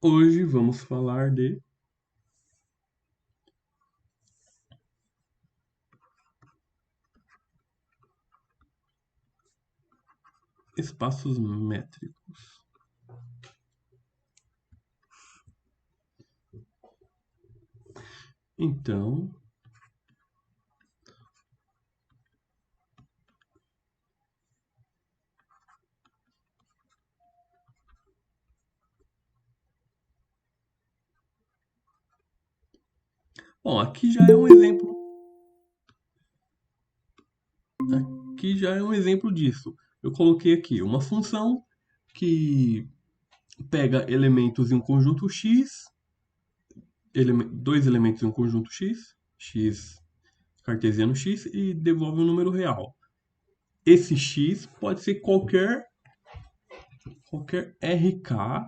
Hoje vamos falar de espaços métricos. Então, bom, aqui já é um exemplo. Aqui já é um exemplo disso. Eu coloquei aqui uma função que pega elementos em um conjunto X, dois elementos em um conjunto X cartesiano X, e devolve um número real. Esse X pode ser qualquer RK,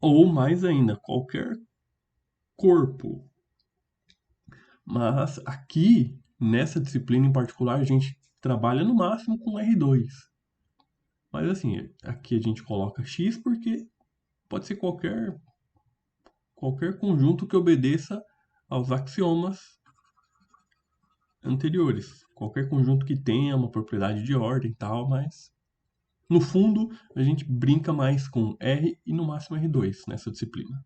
ou mais ainda, qualquer corpo. Mas aqui, nessa disciplina em particular, a gente trabalha no máximo com R2. Mas assim, aqui a gente coloca X porque pode ser qualquer conjunto que obedeça aos axiomas anteriores. Qualquer conjunto que tenha uma propriedade de ordem e tal, mas no fundo a gente brinca mais com R e no máximo R2 nessa disciplina.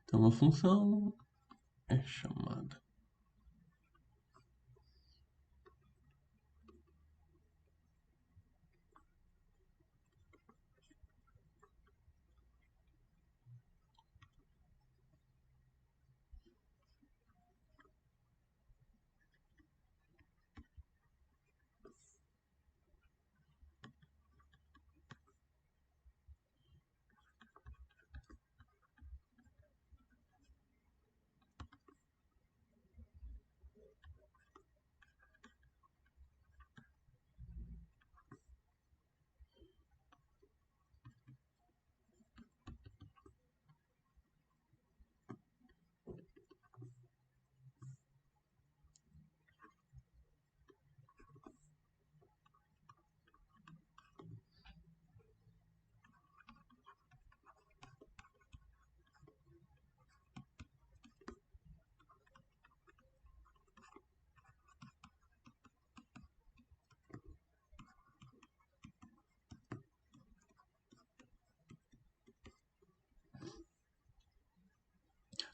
Então a função é chamada.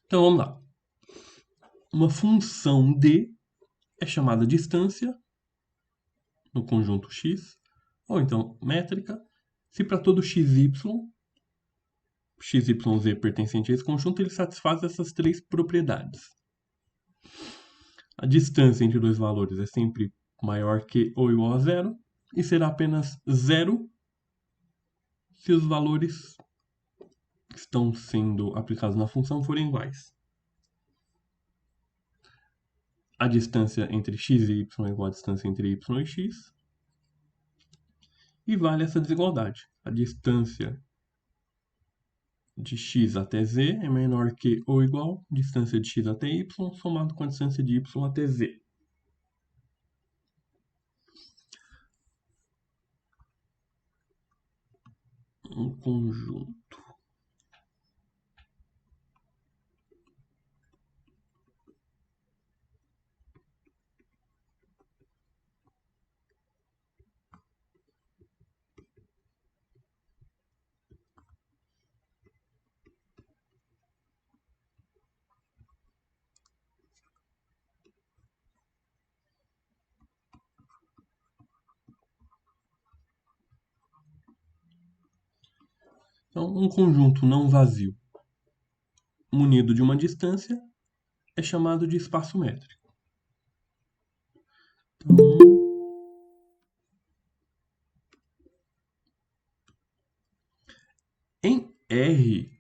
Então vamos lá. Uma função D é chamada distância no conjunto X, ou então métrica, se para todo xy, xyz pertencente a esse conjunto, ele satisfaz essas três propriedades. A distância entre dois valores é sempre maior que ou igual a zero, e será apenas zero se os valores que estão sendo aplicados na função forem iguais. A distância entre x e y é igual à distância entre y e x, e vale essa desigualdade. A distância de x até z é menor que ou igual a distância de x até y somado com a distância de y até z. Um conjunto. Então, um conjunto não vazio munido de uma distância é chamado de espaço métrico. Então, em R,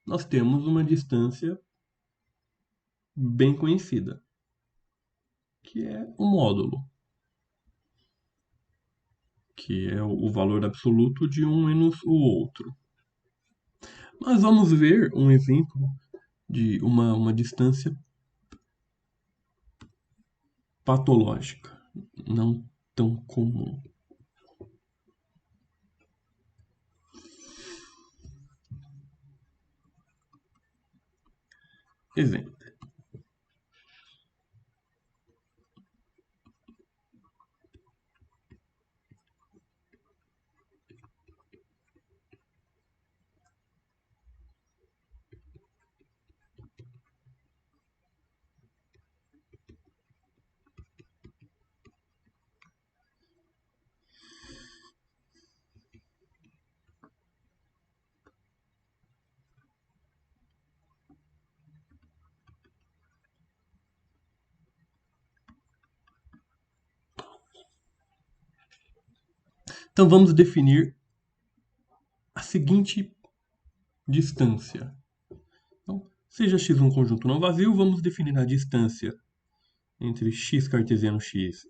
nós temos uma distância bem conhecida, que é o módulo, que é o valor absoluto de um menos o outro. Mas vamos ver um exemplo de uma distância patológica, não tão comum. exemplo. Então vamos definir a seguinte distância. Então, seja x um conjunto não vazio, vamos definir a distância entre x cartesiano x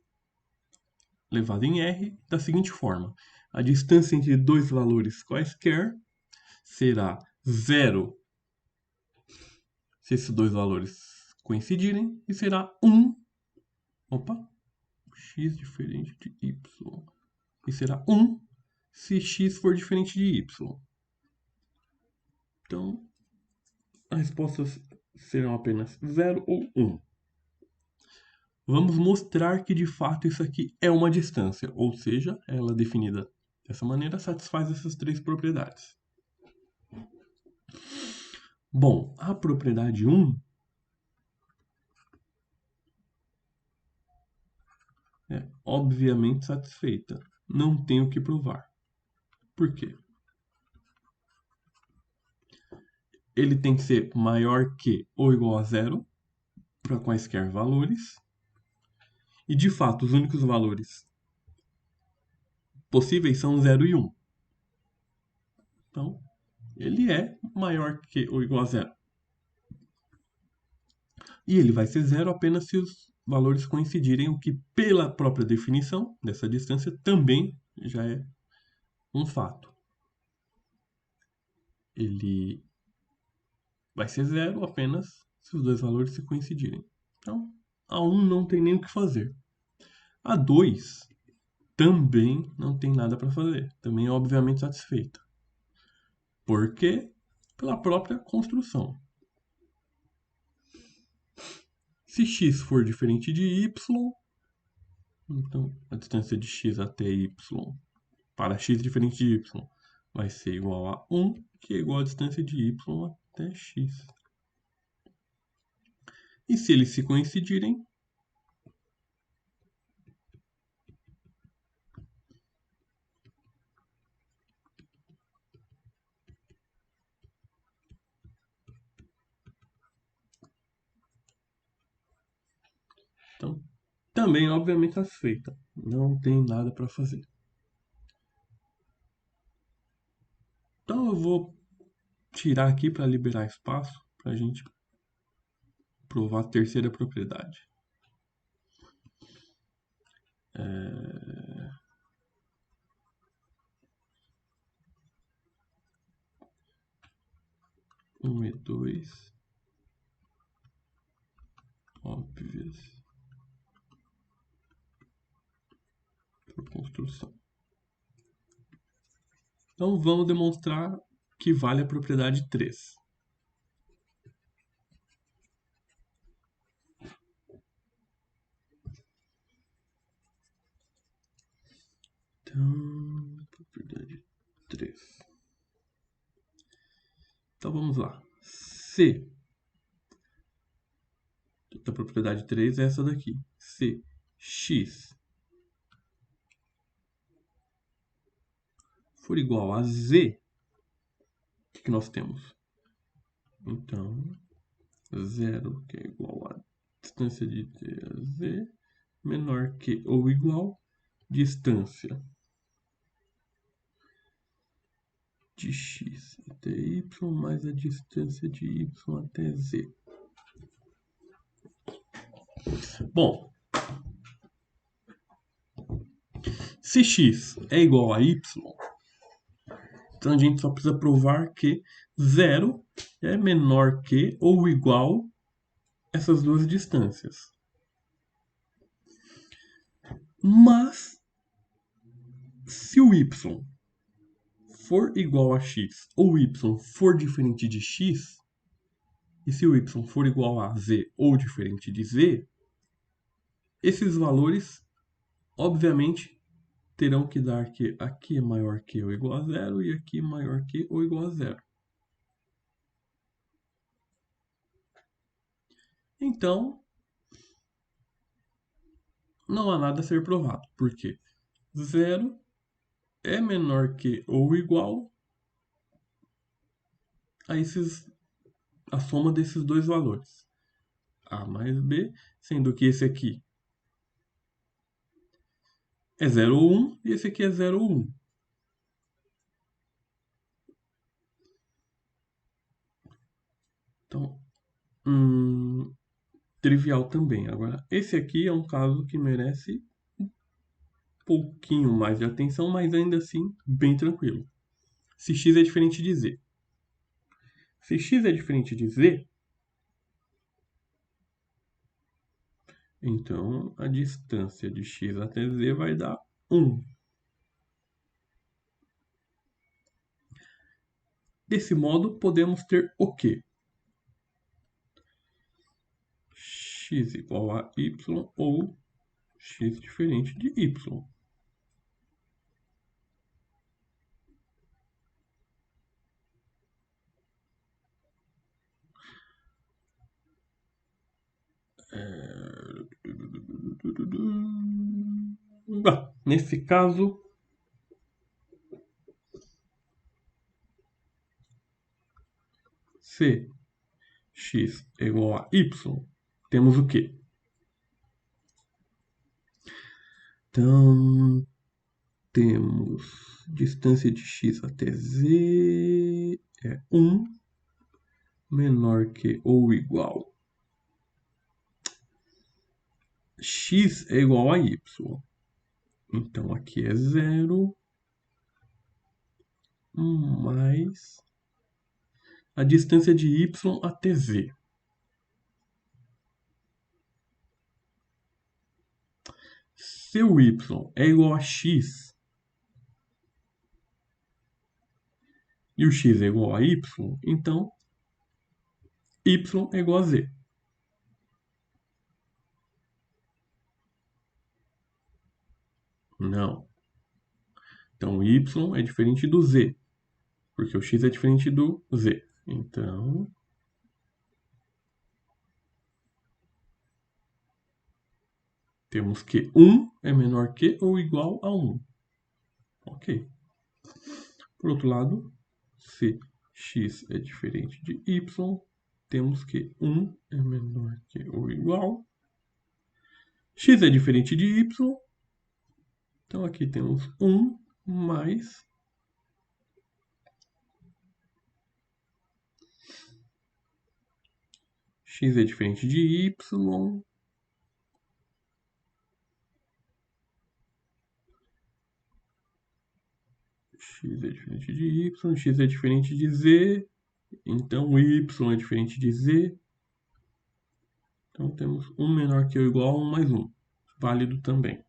elevado em r da seguinte forma. A distância entre dois valores quaisquer será zero se esses dois valores coincidirem e será 1, x diferente de y, e será 1 se x for diferente de y. Então, as respostas serão apenas 0 ou 1. Vamos mostrar que de fato isso aqui é uma distância, ou seja, ela definida dessa maneira satisfaz essas três propriedades. Bom, a propriedade 1 é obviamente satisfeita. Não tenho o que provar. Por quê? Ele tem que ser maior que ou igual a zero para quaisquer valores. E de fato, os únicos valores possíveis são 0 e 1. Então, ele é maior que ou igual a zero. E ele vai ser zero apenas se os valores coincidirem, o que, pela própria definição dessa distância, também já é um fato. Ele vai ser zero apenas se os dois valores se coincidirem. Então, a 1 não tem nem o que fazer. A 2 também não tem nada para fazer. Também é obviamente satisfeita. Por quê? Pela própria construção. Se x for diferente de y, então a distância de x até y para x diferente de y vai ser igual a 1, que é igual à distância de y até x. E se eles se coincidirem, então também obviamente satisfeita. Não tem nada para fazer. Então eu vou tirar aqui para liberar espaço para a gente provar a terceira propriedade. 1 e 2 óbvias por construção. Então vamos demonstrar que vale a propriedade 3. Então, propriedade 3. Então vamos lá. Se a propriedade 3 é essa daqui. Se x for igual a z, o que nós temos? Então, 0, que é igual a distância de t a z, menor que ou igual distância de x até y mais a distância de y até z. Bom, se x é igual a y, então a gente só precisa provar que 0 é menor que ou igual essas duas distâncias. Mas, se o y for igual a x ou y for diferente de x, E se o y for igual a z ou diferente de z, esses valores, obviamente, terão que dar que aqui é maior que ou igual a zero e aqui é maior que ou igual a zero. Então, não há nada a ser provado, porque zero é menor que ou igual a soma desses dois valores, a mais b, sendo que esse aqui é 0 ou 1 e esse aqui é 0 ou 1. Então, trivial também. Agora, esse aqui é um caso que merece um pouquinho mais de atenção, mas ainda assim bem tranquilo. Se x é diferente de z. Se x é diferente de z, então a distância de x até z vai dar 1. Desse modo, podemos ter o quê? X igual a y ou x diferente de y. Nesse caso, se x é igual a y, temos o quê? Então, temos distância de x até z é 1 menor que ou igual. X é igual a y. Então, aqui é 0 mais a distância de y até z. Se o y é igual a x e o x é igual a y, então y é igual a z. Não. Então, y é diferente do z, porque o x é diferente do z. Então, temos que 1 é menor que ou igual a 1. Ok. Por outro lado, se x é diferente de y, temos que 1 é menor que ou igual. X é diferente de y, então aqui temos 1 mais x é diferente de y, x é diferente de y, x é diferente de z, então y é diferente de z. Então temos 1 menor que ou igual a 1 mais 1. Válido também.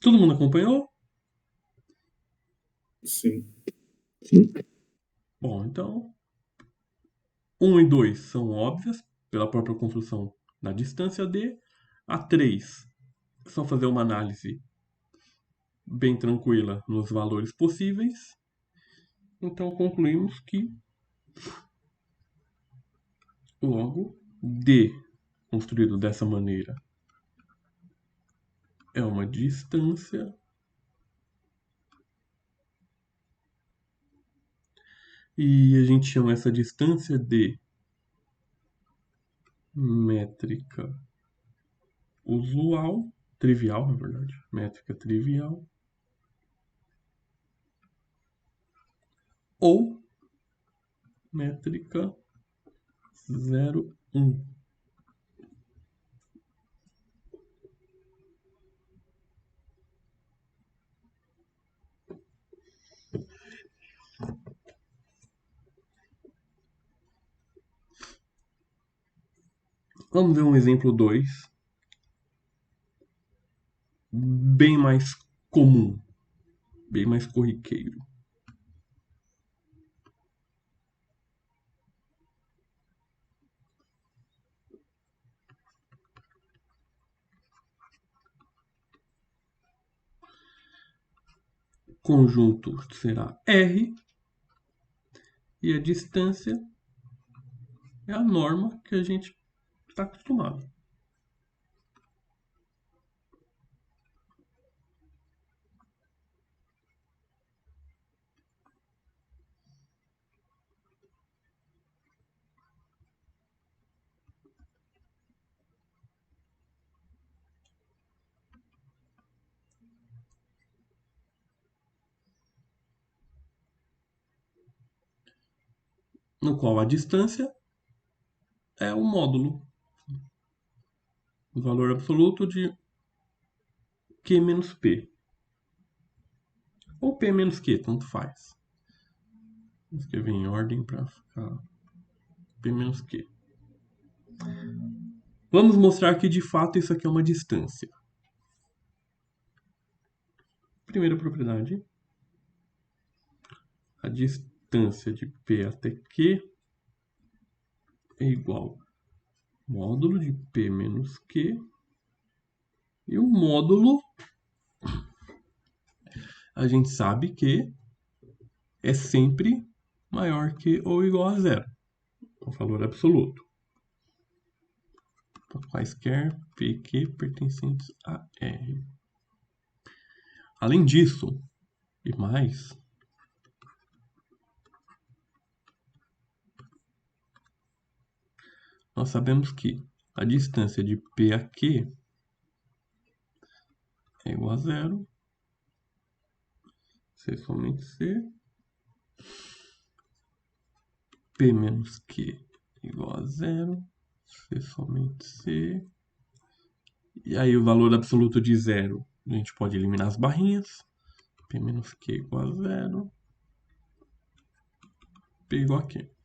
Todo mundo acompanhou? Sim. Bom, então 1 e 2 são óbvias pela própria construção da distância d. A 3 é só fazer uma análise bem tranquila nos valores possíveis. Então concluímos que logo d construído dessa maneira é uma distância e a gente chama essa distância de métrica usual, trivial, na verdade, métrica trivial, ou métrica 0,1. Vamos ver um exemplo 2, bem mais comum, bem mais corriqueiro. conjunto será R e a distância é a norma que a gente está acostumado. No qual a distância é o módulo, o valor absoluto de Q menos P. Ou P menos Q, tanto faz. Vou escrever em ordem para ficar P menos Q. Vamos mostrar que de fato isso aqui é uma distância. Primeira propriedade. A distância de P até Q é igual ao módulo de P menos Q. E o módulo, a gente sabe que é sempre maior que ou igual a zero. O valor absoluto. Quaisquer PQ pertencentes a R. Além disso, e mais, nós sabemos que a distância de P a Q é igual a zero, C somente C, P menos Q igual a zero, C somente C, e aí o valor absoluto de zero, a gente pode eliminar as barrinhas, P menos Q igual a zero, P igual a Q.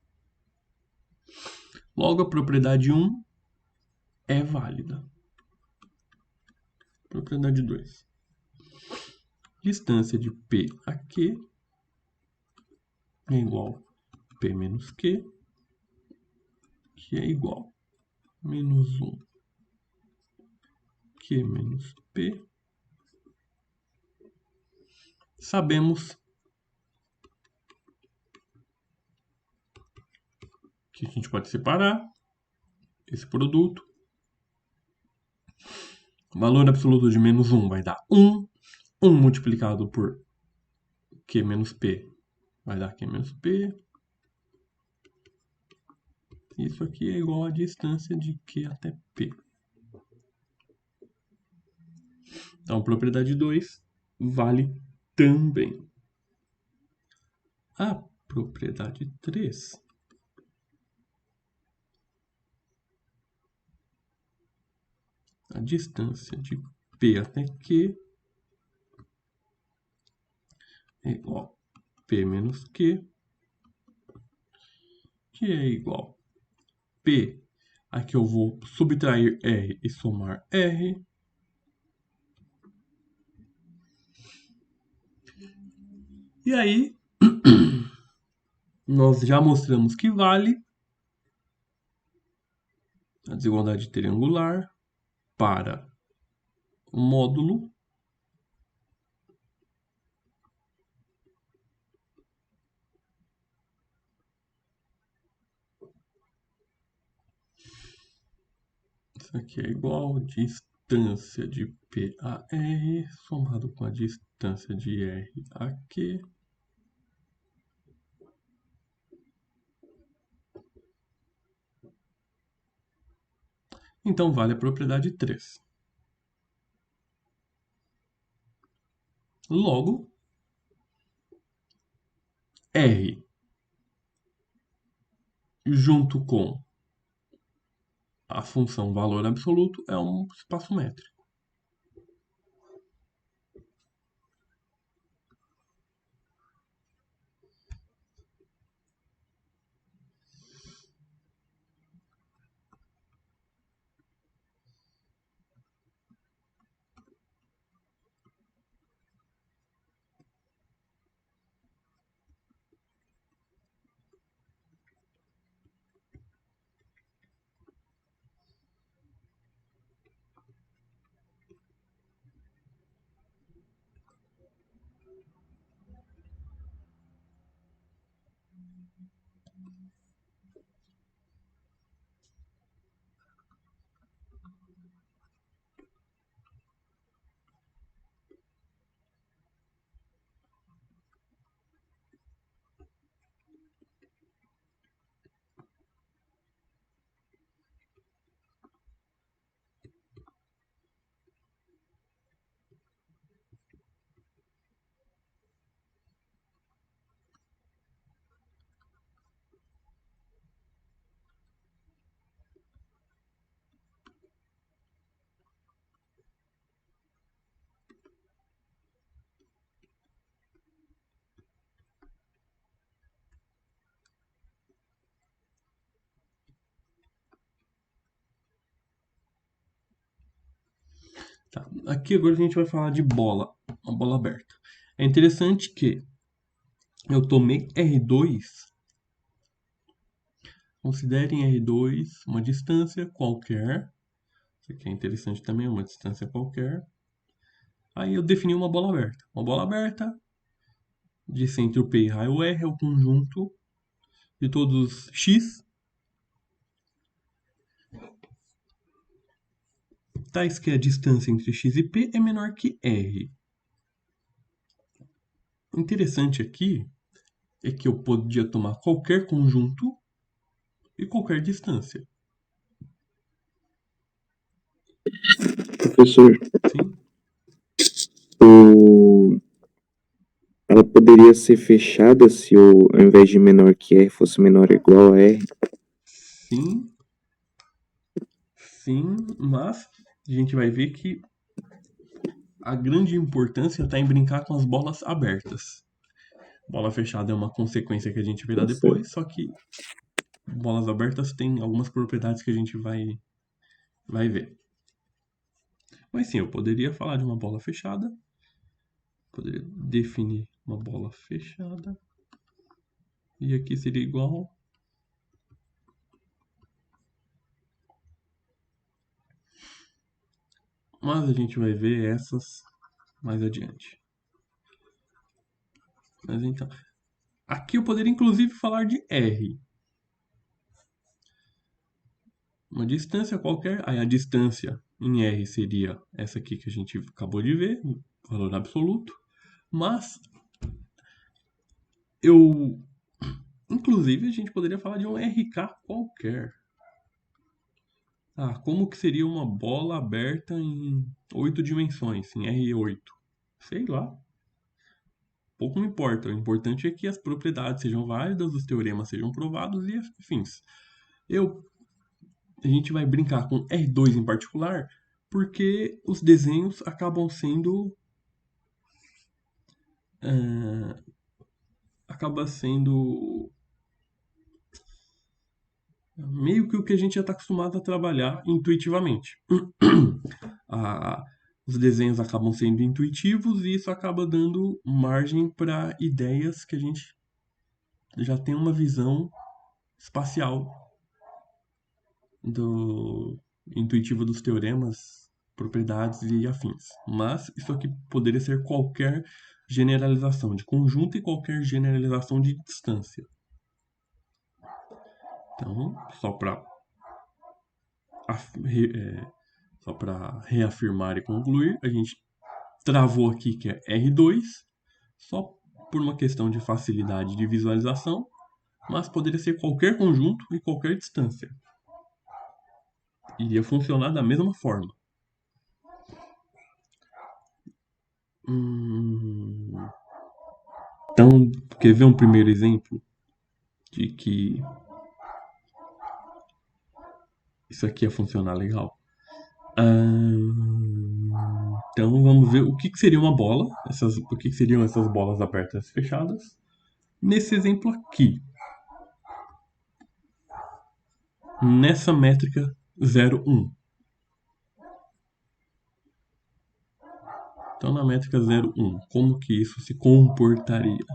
Logo, a propriedade 1 é válida. Propriedade 2. Distância de P a Q é igual a P menos Q, que é igual a menos 1 Q menos P. Sabemos que a gente pode separar esse produto. O valor absoluto de menos 1 vai dar 1. 1 multiplicado por Q menos P vai dar Q menos P. Isso aqui é igual à distância de Q até P. Então, a propriedade 2 vale também. A propriedade 3 a distância de P até Q é igual a P menos Q, que é igual a P. Aqui eu vou subtrair R e somar R. E aí, nós já mostramos que vale a desigualdade triangular para o módulo isso aqui é igual a distância de P a R somado com a distância de R a Q. Então, vale a propriedade 3. Logo, R junto com a função valor absoluto é um espaço métrico. Tá. Aqui agora a gente vai falar de bola, uma bola aberta. É interessante que eu tomei R2, considerem R2 uma distância qualquer. Isso aqui é interessante também, uma distância qualquer. Aí eu defini uma bola aberta. Uma bola aberta de centro P e raio R é o conjunto de todos x, tais que a distância entre x e P é menor que R. O interessante aqui é que eu podia tomar qualquer conjunto e qualquer distância. Professor, Sim? o... ela poderia ser fechada se ao invés de menor que R fosse menor ou igual a R? Sim, sim, mas a gente vai ver que a grande importância está em brincar com as bolas abertas. Bola fechada é uma consequência que a gente verá Tá certo. depois, só que bolas abertas têm algumas propriedades que a gente vai ver. Mas sim, eu poderia falar de uma bola fechada, poderia definir uma bola fechada, e aqui seria igual. Mas a gente vai ver essas mais adiante. Mas então, aqui eu poderia inclusive falar de R. Uma distância qualquer, aí a distância em R seria essa aqui que a gente acabou de ver, valor absoluto. Mas eu, inclusive, a gente poderia falar de um RK qualquer. Ah, como que seria uma bola aberta em 8 dimensões, em R8? Sei lá. Pouco me importa. O importante é que as propriedades sejam válidas, os teoremas sejam provados e afins. A gente vai brincar com R2 em particular, porque os desenhos acabam sendo acaba sendo meio que o que a gente já está acostumado a trabalhar intuitivamente. Ah, os desenhos acabam sendo intuitivos e isso acaba dando margem para ideias que a gente já tem uma visão espacial do intuitiva dos teoremas, propriedades e afins. Mas isso aqui poderia ser qualquer generalização de conjunto e qualquer generalização de distância. Então, só para reafirmar e concluir, a gente travou aqui que é R2, só por uma questão de facilidade de visualização, mas poderia ser qualquer conjunto e qualquer distância. Iria funcionar da mesma forma. Então, quer ver um primeiro exemplo de que isso aqui ia funcionar legal? Então, vamos ver o que seria uma bola, o que seriam essas bolas abertas e fechadas. Nesse exemplo aqui, nessa métrica 0, 1. Então, na métrica 0, 1, como que isso se comportaria?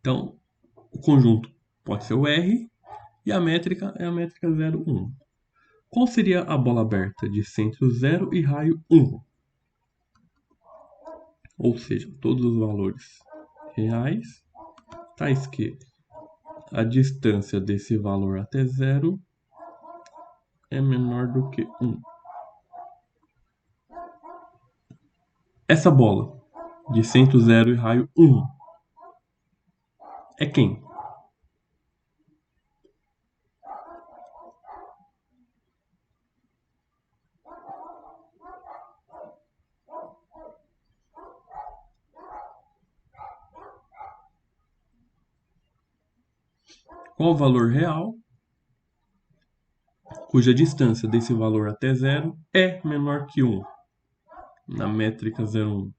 Então, o conjunto pode ser o R e a métrica é a métrica 0, 1. Qual seria a bola aberta de centro 0 e raio 1? Ou seja, todos os valores reais, tais que a distância desse valor até 0 é menor do que 1. Essa bola de centro 0 e raio 1 é quem? Qual o valor real cuja distância desse valor até 0 é menor que 1? Na métrica 0, 1.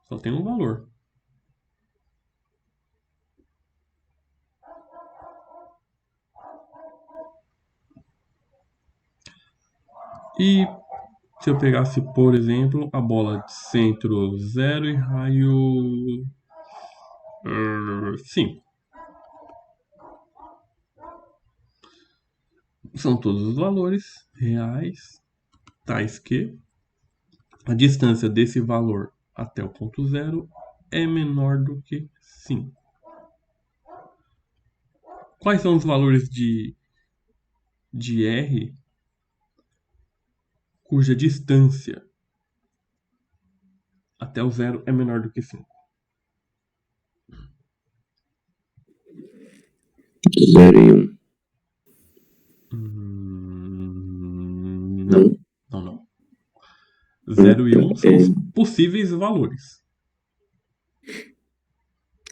Só tem um valor. E se eu pegasse, por exemplo, a bola de centro 0 e raio 5. São todos os valores reais, tais que a distância desse valor até o ponto 0 é menor do que 5. Quais são os valores de R cuja distância até o 0 é menor do que 5? 0 e 1. Não. Não, não. 0 e 1 são os possíveis valores.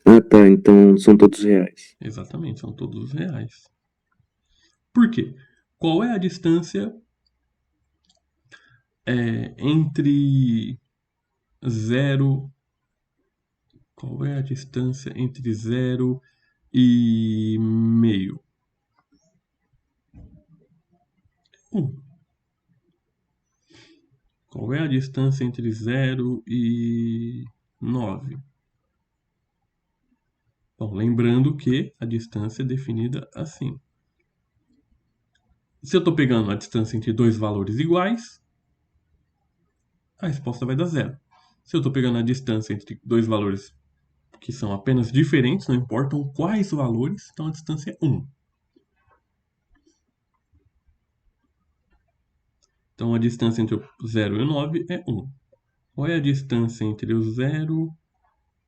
Ah, tá. Então são todos reais. Exatamente, são todos reais. Por quê? Qual é a distância entre 0... Qual é a distância entre 0 e meio? 1. Qual é a distância entre 0 e 9? Bom, lembrando que a distância é definida assim. Se eu estou pegando a distância entre dois valores iguais, a resposta vai dar 0. Se eu estou pegando a distância entre dois valores que são apenas diferentes, não importam quais valores, então a distância é 1. Então a distância entre o 0 e o 9 é 1. Qual é a distância entre o 0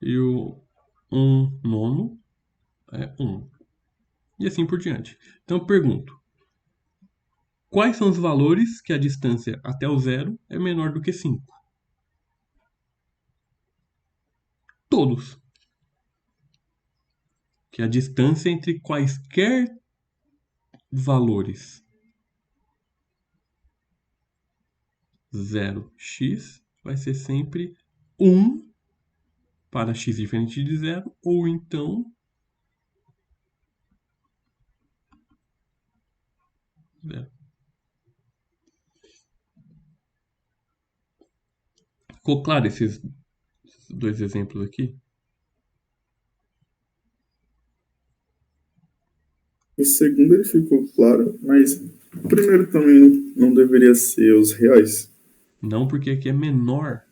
e o 1 nono? É 1. E assim por diante. Então eu pergunto, quais são os valores que a distância até o 0 é menor do que 5? Todos. Que a distância entre quaisquer valores 0x vai ser sempre 1 para x diferente de 0, ou então 0. Ficou claro esses dois exemplos aqui? O segundo ele ficou claro, mas o primeiro também não deveria ser os reais. Não, porque aqui é menor.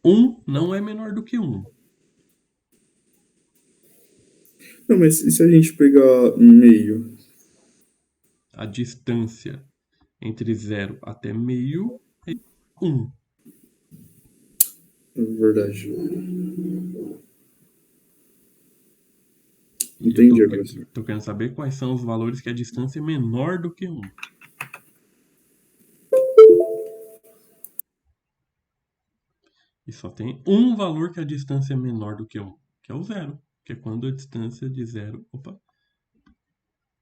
1 não é menor do que 1. Não, mas e se a gente pegar meio? A distância entre 0 até meio é 1. É verdade. E Entendi eu agora. tô querendo saber quais são os valores que a distância é menor do que 1. E só tem um valor que a distância é menor do que 1, que é o 0. Que é quando a distância de 0... Opa!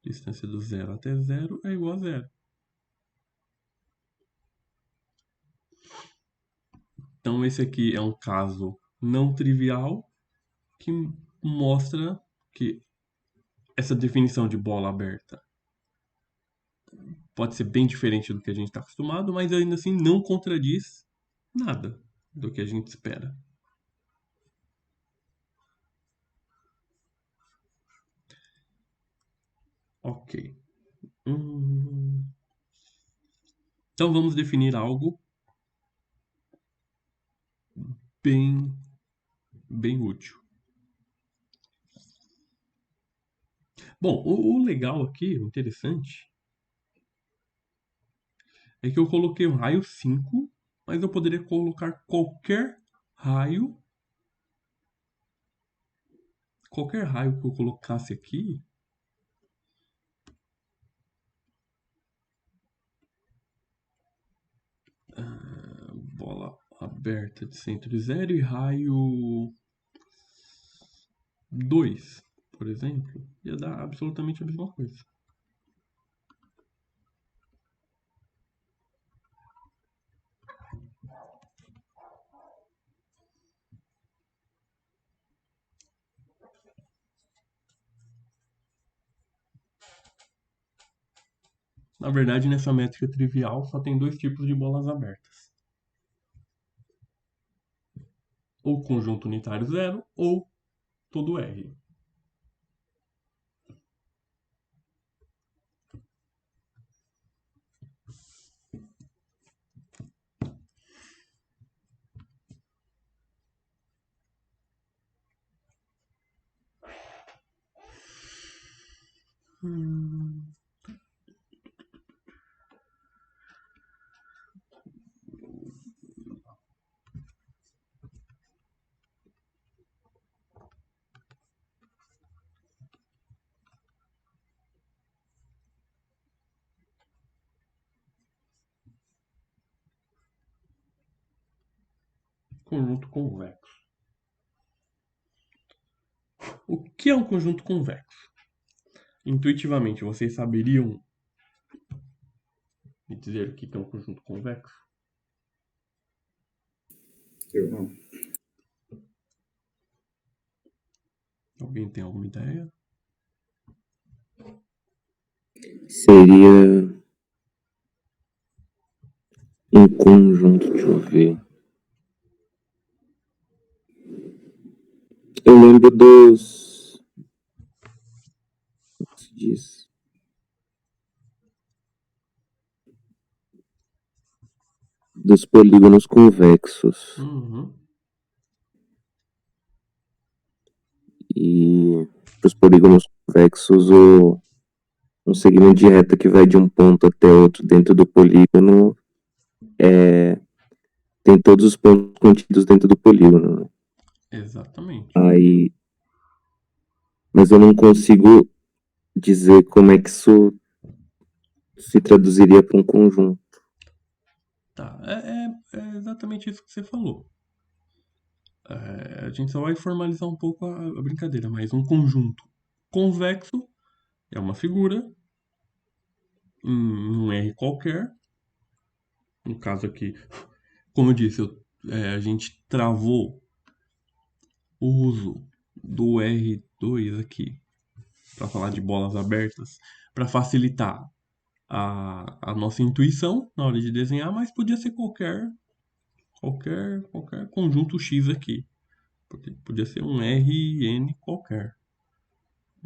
Distância do 0 até 0 é igual a 0. Então esse aqui é um caso não trivial que mostra que essa definição de bola aberta pode ser bem diferente do que a gente está acostumado, mas ainda assim não contradiz nada do que a gente espera. Ok. Então vamos definir algo bem, bem útil. Bom, o legal aqui, o interessante, é que eu coloquei um raio 5, mas eu poderia colocar qualquer raio que eu colocasse aqui, bola aberta de centro zero e raio 2, por exemplo, ia dar absolutamente a mesma coisa. Na verdade, nessa métrica trivial só tem dois tipos de bolas abertas. Ou conjunto unitário zero ou todo R. Conjunto convexo. O que é um conjunto convexo? Intuitivamente, vocês saberiam me dizer o que é um conjunto convexo? Eu não. Alguém tem alguma ideia? Seria um conjunto, deixa eu ver. Eu lembro dos. Como se diz? Dos polígonos convexos. Uhum. E os polígonos convexos, um segmento de reta que vai de um ponto até outro dentro do polígono tem todos os pontos contidos dentro do polígono, né? Exatamente. Aí, mas eu não consigo dizer como é que isso se traduziria para um conjunto. Tá, é exatamente isso que você falou. A gente só vai formalizar um pouco a brincadeira, mas um conjunto convexo é uma figura em um R qualquer. No caso aqui, como eu disse, a gente travou o uso do R2 aqui para falar de bolas abertas, para facilitar a nossa intuição na hora de desenhar, mas podia ser qualquer conjunto X aqui. Podia ser um RN qualquer.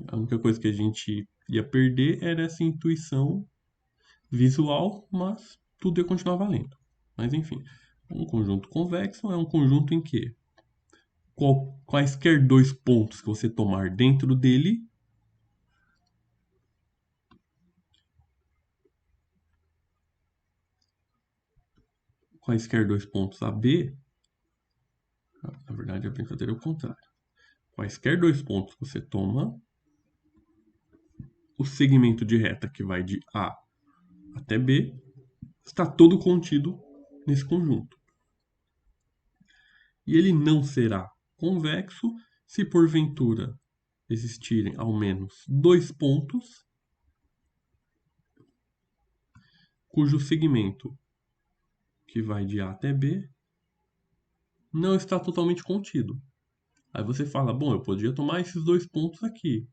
A única coisa que a gente ia perder era essa intuição visual, mas tudo ia continuar valendo. Mas enfim, um conjunto convexo é um conjunto em que quaisquer dois pontos que você tomar dentro dele quaisquer dois pontos AB, na verdade a brincadeira é o contrário. Quaisquer dois pontos que você toma, o segmento de reta que vai de A até B está todo contido nesse conjunto. E ele não será convexo se porventura existirem ao menos dois pontos cujo segmento que vai de A até B não está totalmente contido. Aí você fala, bom, eu podia tomar esses dois pontos aqui.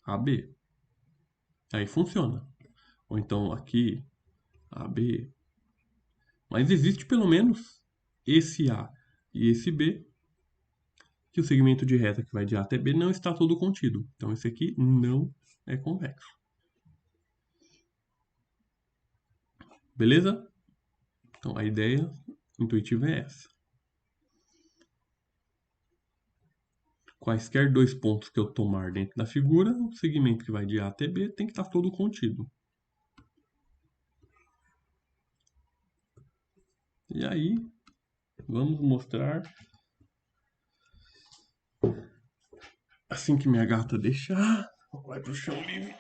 AB. Aí funciona. Ou então aqui, AB. Mas existe pelo menos esse A e esse B, que o segmento de reta que vai de A até B não está todo contido. Então esse aqui não é convexo. Beleza? Então a ideia intuitiva é essa. Quaisquer dois pontos que eu tomar dentro da figura, o segmento que vai de A até B tem que estar todo contido. E aí, vamos mostrar. Assim que minha gata deixar, vai pro chão livre.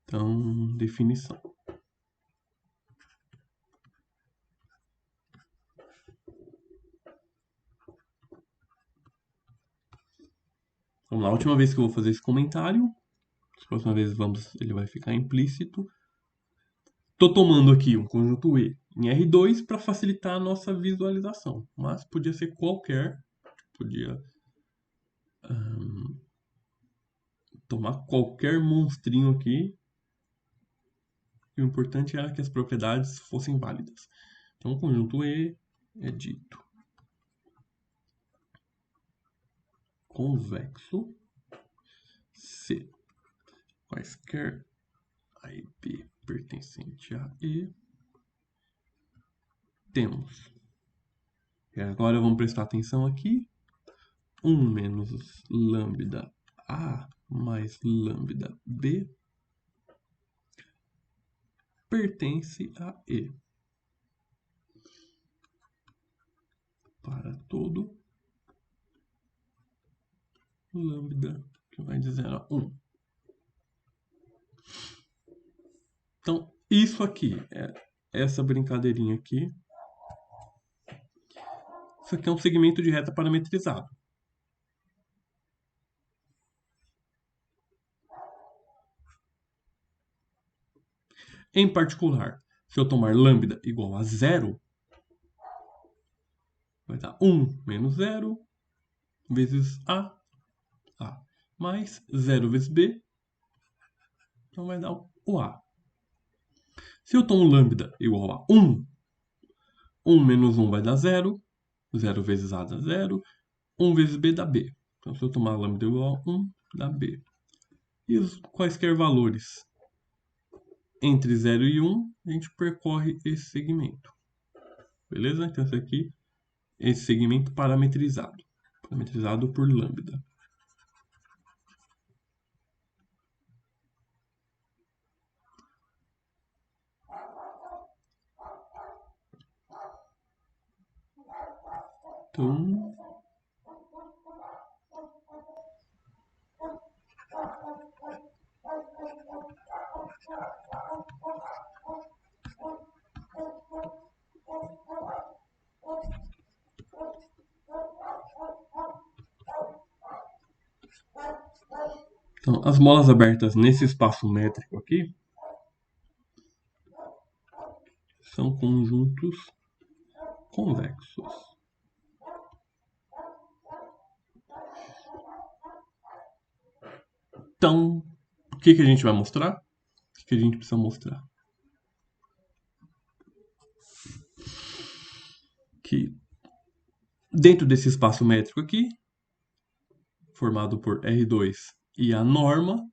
Então, definição. Vamos lá, a última vez que eu vou fazer esse comentário. A próxima vez ele vai ficar implícito. Estou tomando aqui um conjunto E em R2 para facilitar a nossa visualização. Mas podia ser qualquer. Podia tomar qualquer monstrinho aqui. E o importante era que as propriedades fossem válidas. Então, o conjunto E é dito convexo se quaisquer A e B pertencente a E temos. E agora vamos prestar atenção aqui. 1 menos lambda A mais lambda B pertence a E. Para todo lambda que vai de 0 a 1. Então, isso aqui, essa brincadeirinha aqui. Isso aqui é um segmento de reta parametrizado. Em particular, se eu tomar lambda igual a 0, vai dar 1 menos 0 vezes A mais 0 vezes B, então vai dar o A. Se eu tomo lambda igual a 1, 1 menos 1 vai dar 0, 0 vezes A dá 0, 1 vezes B dá B. Então se eu tomar lambda igual a 1, dá B. E os quaisquer valores entre 0 e 1, a gente percorre esse segmento. Beleza? Então esse aqui, esse segmento parametrizado por lambda. Então, as molas abertas nesse espaço métrico aqui são conjuntos convexos. Então, o que a gente vai mostrar? O que a gente precisa mostrar? Que dentro desse espaço métrico aqui, formado por R2 e a norma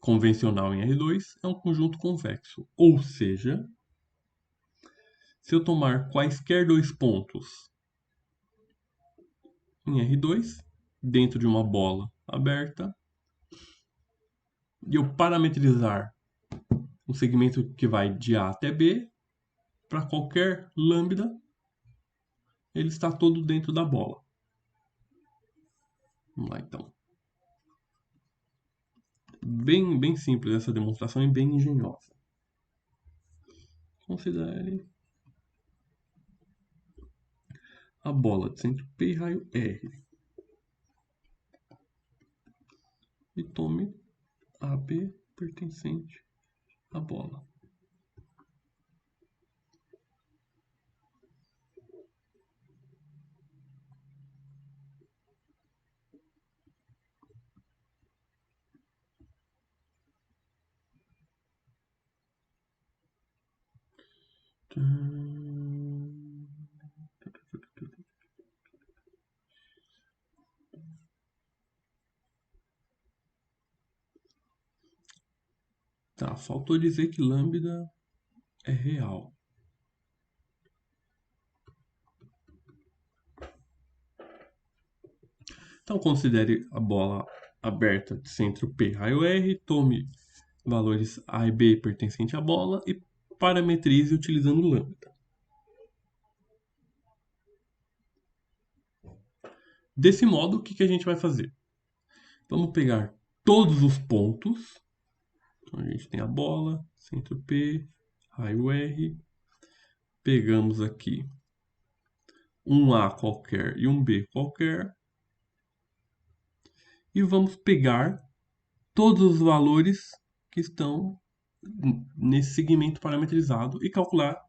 convencional em R2, é um conjunto convexo. Ou seja, se eu tomar quaisquer dois pontos em R2, dentro de uma bola aberta, e eu parametrizar um segmento que vai de A até B, para qualquer lambda, ele está todo dentro da bola. Vamos lá, então. Bem simples essa demonstração e bem engenhosa. Considere a bola de centro P e raio R. E tome AB pertencente à bola. Tá, faltou dizer que lambda é real. Então, considere a bola aberta de centro P, raio R, tome valores A e B pertencentes à bola e parametrize utilizando lambda. Desse modo, o que a gente vai fazer? Vamos pegar todos os pontos. Então, a gente tem a bola, centro P, raio R. Pegamos aqui um A qualquer e um B qualquer. E vamos pegar todos os valores que estão nesse segmento parametrizado e calcular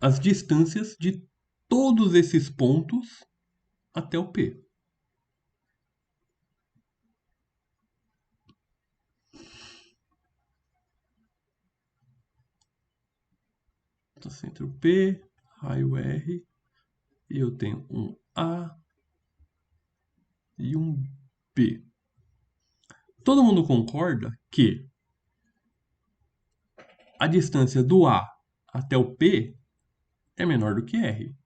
as distâncias de todos esses pontos até o P. Então, centro P, raio R, e eu tenho um A e um B. Todo mundo concorda que a distância do A até o P é menor do que R.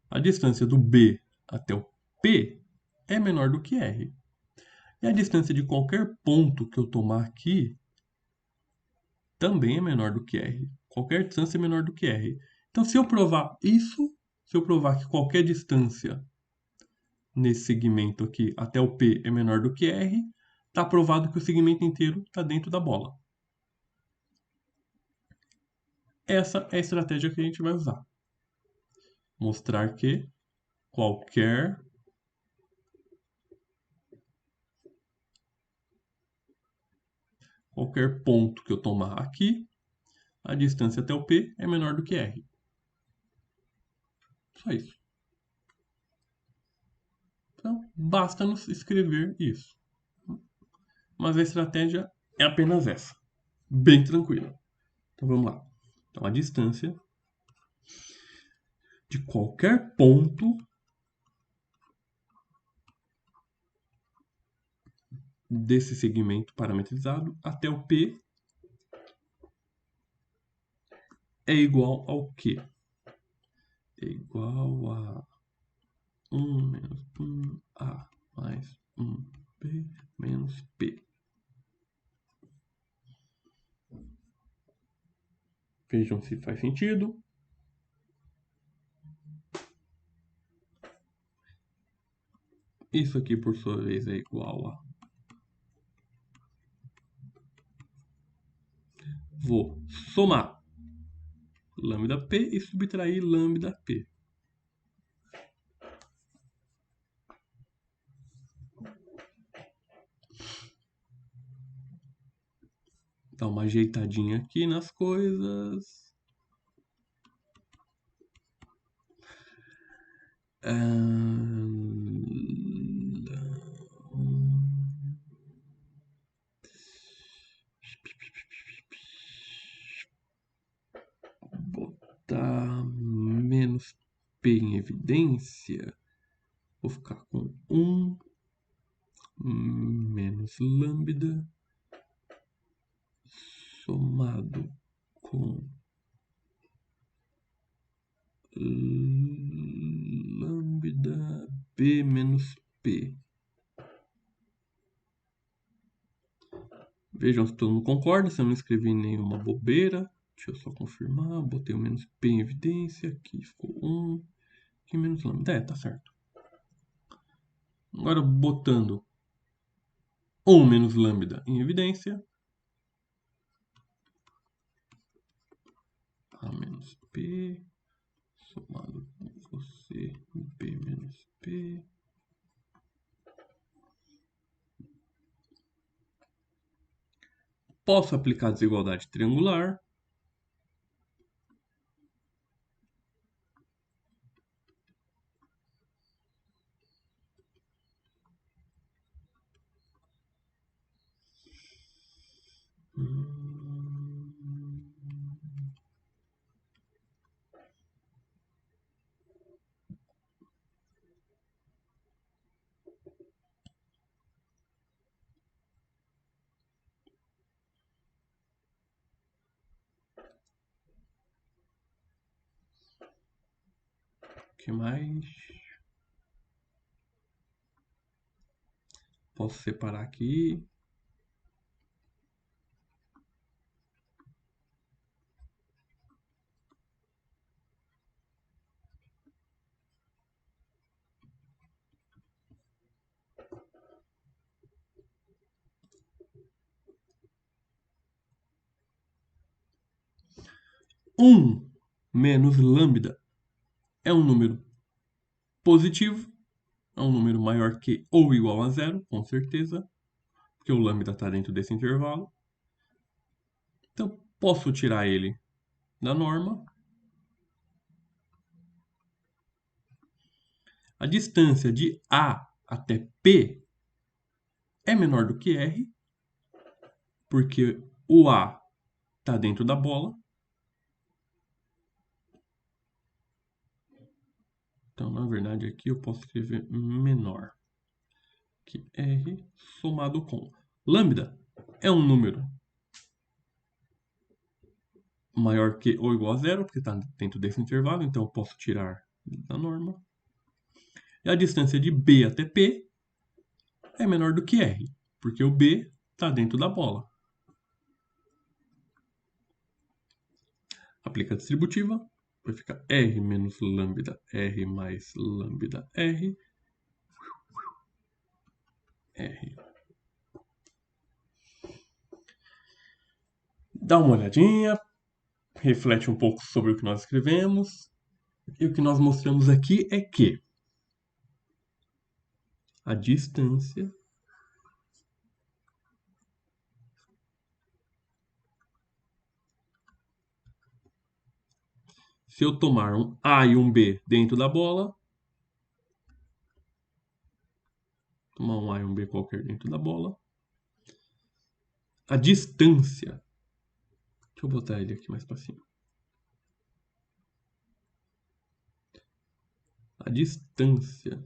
A distância do B até o P é menor do que R. E a distância de qualquer ponto que eu tomar aqui também é menor do que R. Qualquer distância é menor do que R. Então, se eu provar isso, se eu provar que qualquer distância nesse segmento aqui até o P é menor do que R, está provado que o segmento inteiro está dentro da bola. Essa é a estratégia que a gente vai usar. Mostrar que qualquer ponto que eu tomar aqui, a distância até o P é menor do que R. Só isso. Então, basta nos escrever isso. Mas a estratégia é apenas essa. Bem tranquila. Então, vamos lá. Então, a distância de qualquer ponto desse segmento parametrizado até o P é igual ao quê? É igual a 1 menos 1A mais 1B menos P. Vejam se faz sentido. Isso aqui, por sua vez, é igual a... Vou somar lambda P e subtrair lambda P. Dá uma ajeitadinha aqui nas coisas. Botar menos P em evidência. Vou ficar com 1 menos lambda somado com lambda B menos P. Vejam se todo mundo concorda, se eu não escrevi nenhuma bobeira. Deixa eu só confirmar. Botei o menos P em evidência. Aqui ficou 1. Aqui menos lambda. É, tá certo. Agora botando 1 menos lambda em evidência. A menos P somado com você, B menos P. Posso aplicar desigualdade triangular. que mais? Posso separar aqui. Um menos lambda é um número positivo, é um número maior que ou igual a zero, com certeza, porque o lambda está dentro desse intervalo. Então, posso tirar ele da norma. A distância de A até P é menor do que R, porque o A está dentro da bola. Então, na verdade, aqui eu posso escrever menor que R somado com. Lambda é um número maior que ou igual a zero, porque está dentro desse intervalo, então eu posso tirar da norma. E a distância de B até P é menor do que R, porque o B está dentro da bola. Aplica a distributiva, vai ficar R menos lambda R mais lambda R. R. Dá uma olhadinha, reflete um pouco sobre o que nós escrevemos. E o que nós mostramos aqui é que a distância se eu tomar um A e um B dentro da bola, tomar um A e um B qualquer dentro da bola, a distância, deixa eu botar ele aqui mais para cima, a distância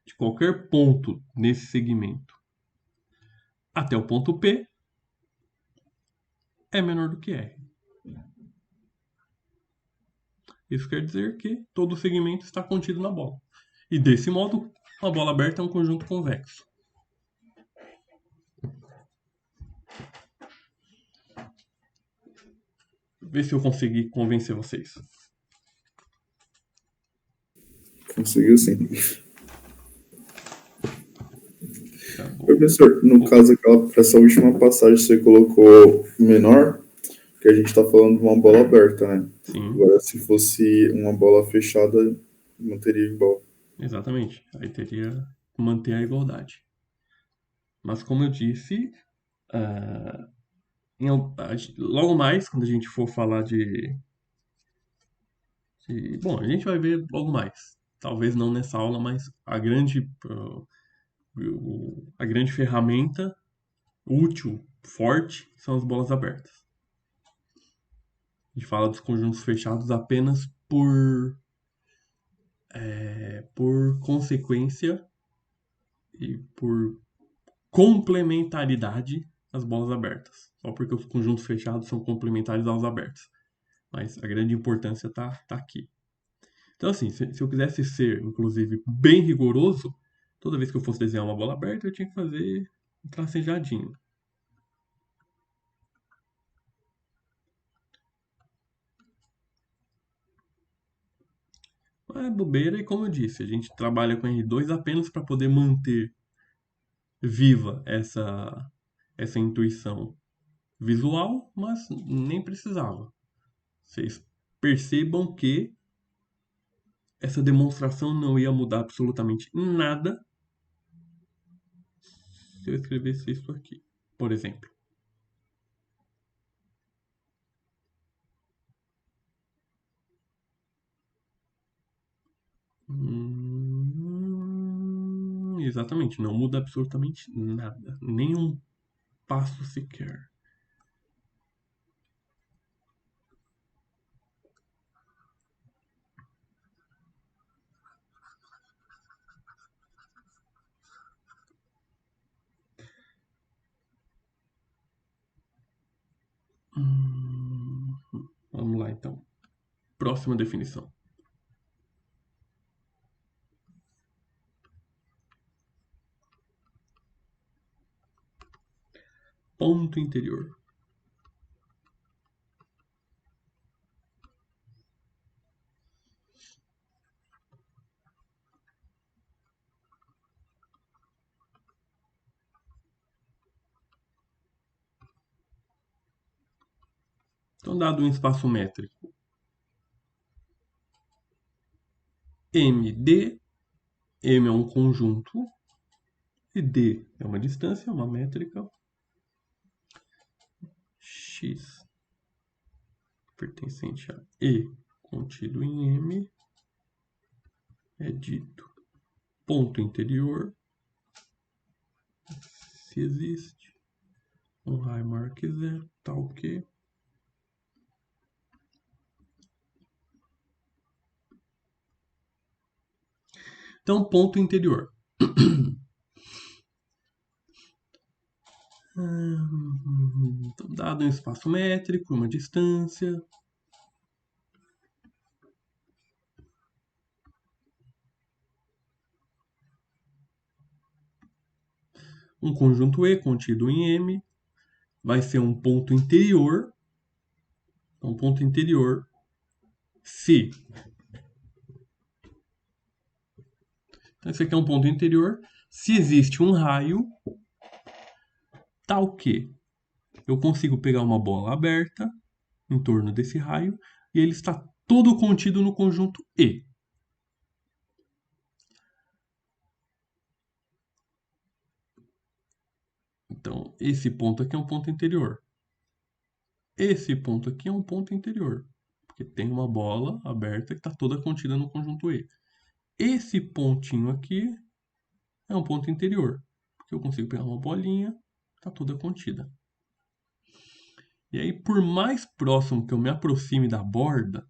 de qualquer ponto nesse segmento até o ponto P é menor do que R. Isso quer dizer que todo o segmento está contido na bola. E desse modo, a bola aberta é um conjunto convexo. Ver se eu consegui convencer vocês. Conseguiu sim. Tá bom. Professor, no caso, essa última passagem você colocou menor, que a gente está falando de uma bola aberta, né? Sim, Agora, se fosse uma bola fechada, não teria igual. exatamente. Aí teria que manter a igualdade. Mas como eu disse, ah, logo mais, quando a gente for falar bom, a gente vai ver logo mais. Talvez não nessa aula, mas a grande ferramenta útil, forte, são as bolas abertas. A gente fala dos conjuntos fechados apenas por consequência e por complementaridade às bolas abertas. Só porque os conjuntos fechados são complementares aos abertos. Mas a grande importância tá aqui. Então, assim, se eu quisesse ser, inclusive, bem rigoroso, toda vez que eu fosse desenhar uma bola aberta, eu tinha que fazer um tracejadinho. Mas é bobeira, e como eu disse, a gente trabalha com R2 apenas para poder manter viva essa intuição visual, mas nem precisava. Vocês percebam que essa demonstração não ia mudar absolutamente nada se eu escrevesse isso aqui, por exemplo. Exatamente, não muda absolutamente nada, nenhum passo sequer. então. Próxima definição. Ponto interior. Então, dado um espaço métrico MD, M é um conjunto e D é uma distância, uma métrica, X pertencente a E contido em M é dito ponto interior se existe um raio maior que zero, tal que então ponto interior. Então, dado um espaço métrico, uma distância, um conjunto E contido em M vai ser um ponto interior. Então, ponto interior se. Então, esse aqui é um ponto interior se existe um raio tal que eu consigo pegar uma bola aberta em torno desse raio e ele está todo contido no conjunto E. Então, esse ponto aqui é um ponto interior. Esse ponto aqui é um ponto interior, porque tem uma bola aberta que está toda contida no conjunto E. Esse pontinho aqui é um ponto interior, porque eu consigo pegar uma bolinha, está toda contida. E aí, por mais próximo que eu me aproxime da borda,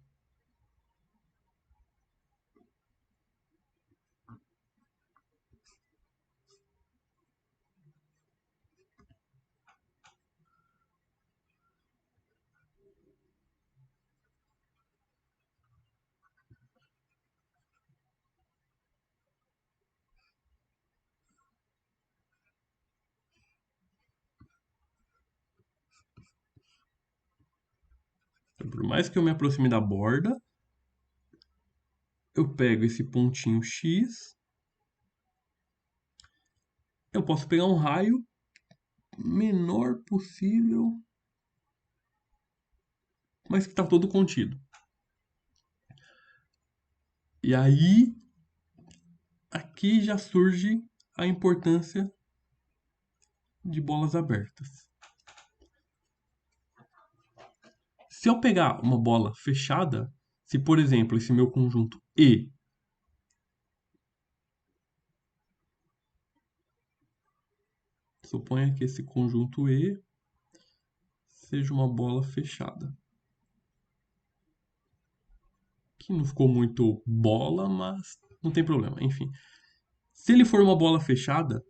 por mais que eu me aproxime da borda, eu pego esse pontinho X, eu posso pegar um raio menor possível, mas que está todo contido. E aí, aqui já surge a importância de bolas abertas. Se eu pegar uma bola fechada, se por exemplo esse meu conjunto E suponha que esse conjunto E seja uma bola fechada. Que não ficou muito bola, mas não tem problema, enfim. Se ele for uma bola fechada,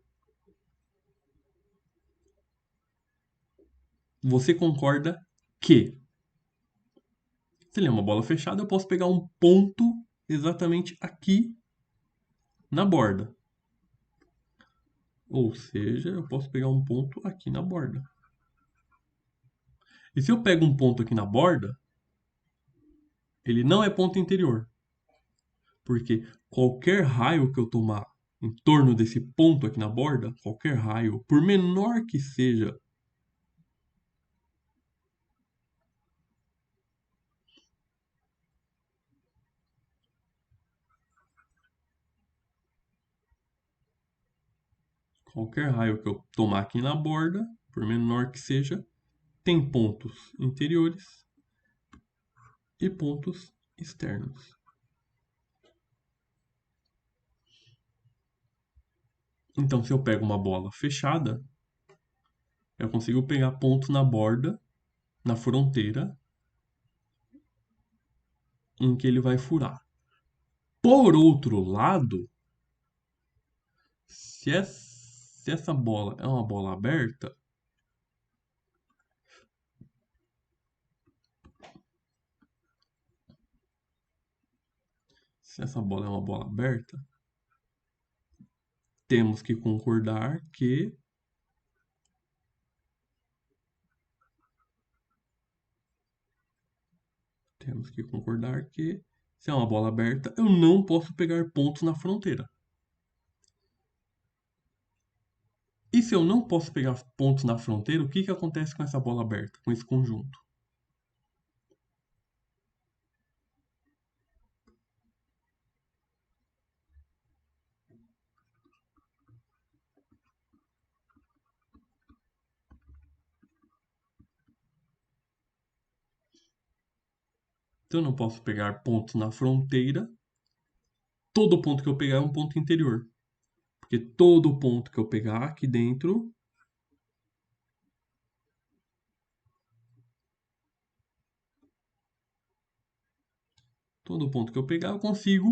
você concorda que, se ele é uma bola fechada, eu posso pegar um ponto exatamente aqui na borda. Ou seja, eu posso pegar um ponto aqui na borda. E se eu pego um ponto aqui na borda, ele não é ponto interior. Porque qualquer raio que eu tomar em torno desse ponto aqui na borda, qualquer raio, por menor que seja, qualquer raio que eu tomar aqui na borda, por menor que seja, tem pontos interiores e pontos externos. Então, se eu pego uma bola fechada, eu consigo pegar pontos na borda, na fronteira, em que ele vai furar. Por outro lado, se essa bola é uma bola aberta, se essa bola é uma bola aberta, temos que concordar que se é uma bola aberta, eu não posso pegar pontos na fronteira. E se eu não posso pegar pontos na fronteira, o que acontece com essa bola aberta, com esse conjunto? Se eu não posso pegar pontos na fronteira, todo ponto que eu pegar é um ponto interior. Porque todo ponto que eu pegar aqui dentro eu consigo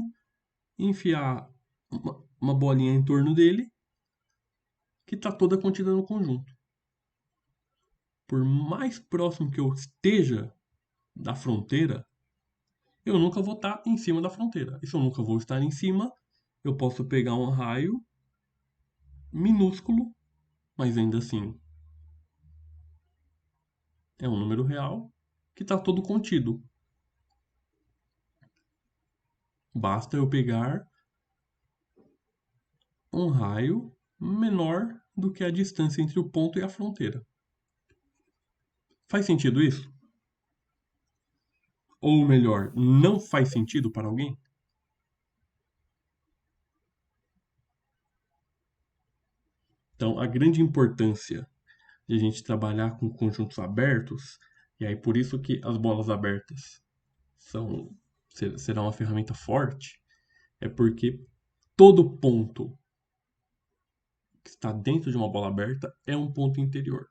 enfiar uma bolinha em torno dele que está toda contida no conjunto. Por mais próximo que eu esteja da fronteira, eu nunca vou estar em cima da fronteira. E se eu nunca vou estar em cima, eu posso pegar um raio minúsculo, mas ainda assim é um número real, que está todo contido. Basta eu pegar um raio menor do que a distância entre o ponto e a fronteira. Faz sentido isso? Ou melhor, não faz sentido para alguém? Então, a grande importância de a gente trabalhar com conjuntos abertos, e aí por isso que as bolas abertas será uma ferramenta forte, é porque todo ponto que está dentro de uma bola aberta é um ponto interior.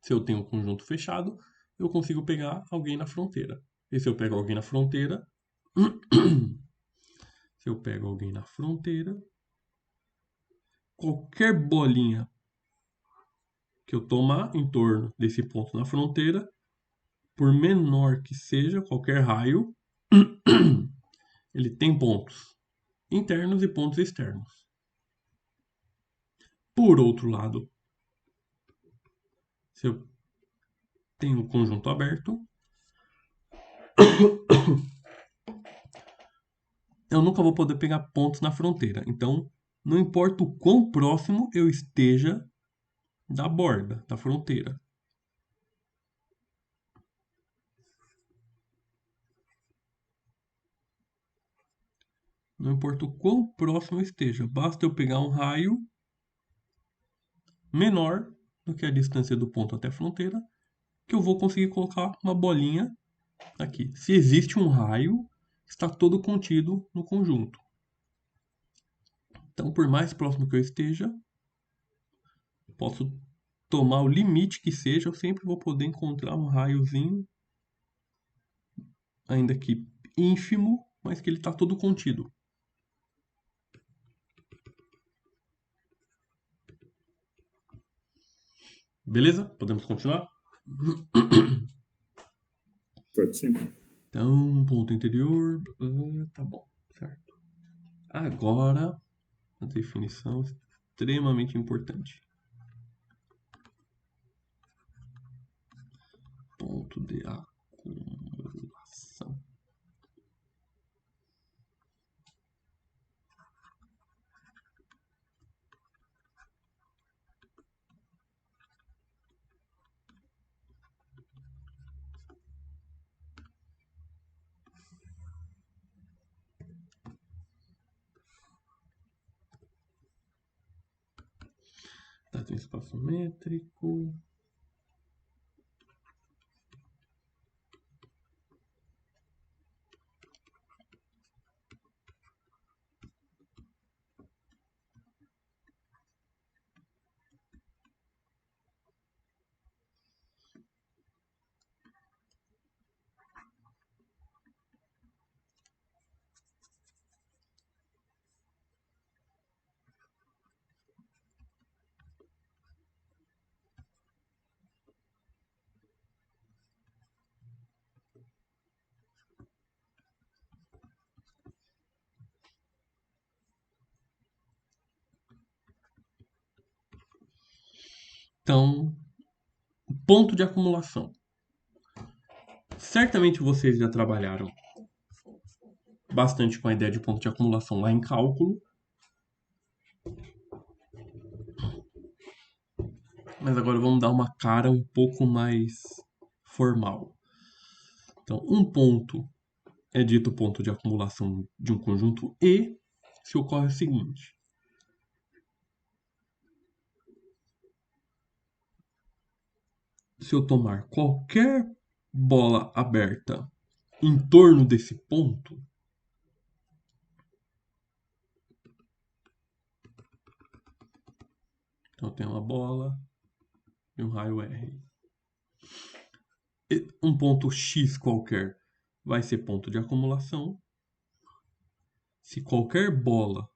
Se eu tenho um conjunto fechado, eu consigo pegar alguém na fronteira. E se eu pego alguém na fronteira, qualquer bolinha que eu tomar em torno desse ponto na fronteira, por menor que seja qualquer raio, ele tem pontos internos e pontos externos. Por outro lado, se eu tenho um conjunto aberto, eu nunca vou poder pegar pontos na fronteira. Então, não importa o quão próximo eu esteja da borda, da fronteira. Não importa o quão próximo eu esteja, basta eu pegar um raio menor do que a distância do ponto até a fronteira, que eu vou conseguir colocar uma bolinha aqui. Se existe um raio, está todo contido no conjunto. Então, por mais próximo que eu esteja, posso tomar o limite que seja, eu sempre vou poder encontrar um raiozinho, ainda que ínfimo, mas que ele está todo contido. Beleza? Podemos continuar? Pode sim. Então, ponto interior, tá bom, certo. Agora, a definição extremamente importante. Ponto de acumulação. Dado em espaço métrico. Então, ponto de acumulação. Certamente vocês já trabalharam bastante com a ideia de ponto de acumulação lá em cálculo. Mas agora vamos dar uma cara um pouco mais formal. Então, um ponto é dito ponto de acumulação de um conjunto E se ocorre o seguinte. Se eu tomar qualquer bola aberta em torno desse ponto, então eu tenho uma bola e um raio R. Um ponto X qualquer vai ser ponto de acumulação. Se qualquer bola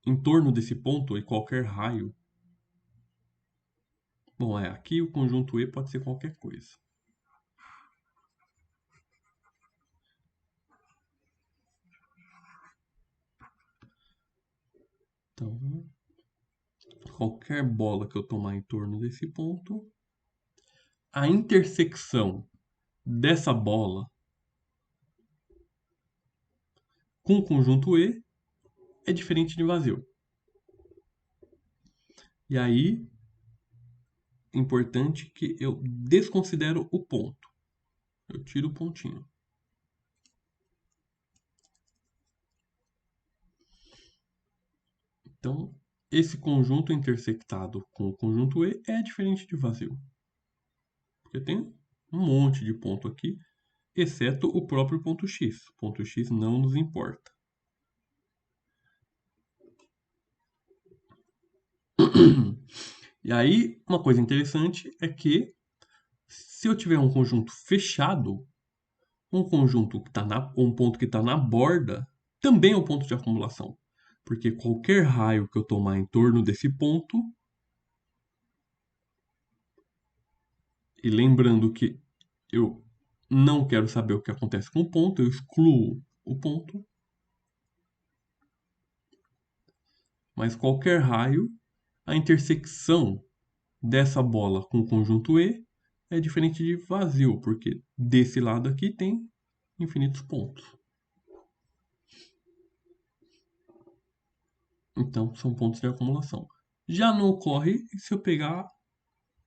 em torno desse ponto e qualquer raio, bom, aqui o conjunto E pode ser qualquer coisa. Então, qualquer bola que eu tomar em torno desse ponto, a intersecção dessa bola com o conjunto E é diferente de vazio. E aí, importante que eu desconsidero o ponto. Eu tiro o pontinho. Então, esse conjunto intersectado com o conjunto E é diferente de vazio. Porque tem um monte de ponto aqui, exceto o próprio ponto X. O ponto X não nos importa. E aí, uma coisa interessante é que se eu tiver um conjunto fechado, um ponto que está na borda também é um ponto de acumulação. Porque qualquer raio que eu tomar em torno desse ponto, e lembrando que eu não quero saber o que acontece com o ponto, eu excluo o ponto. Mas qualquer raio, a intersecção dessa bola com o conjunto E é diferente de vazio, porque desse lado aqui tem infinitos pontos. Então, são pontos de acumulação. Já não ocorre se eu pegar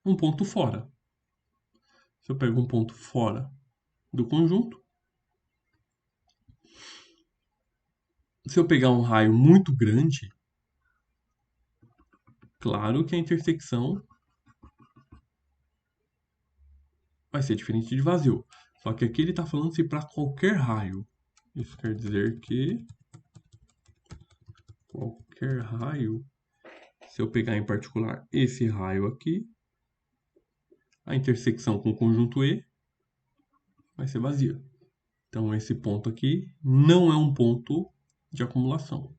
um ponto fora. Se eu pego um ponto fora do conjunto, se eu pegar um raio muito grande, claro que a intersecção vai ser diferente de vazio. Só que aqui ele está falando se para qualquer raio. Isso quer dizer que qualquer raio, se eu pegar em particular esse raio aqui, a intersecção com o conjunto E vai ser vazia. Então esse ponto aqui não é um ponto de acumulação.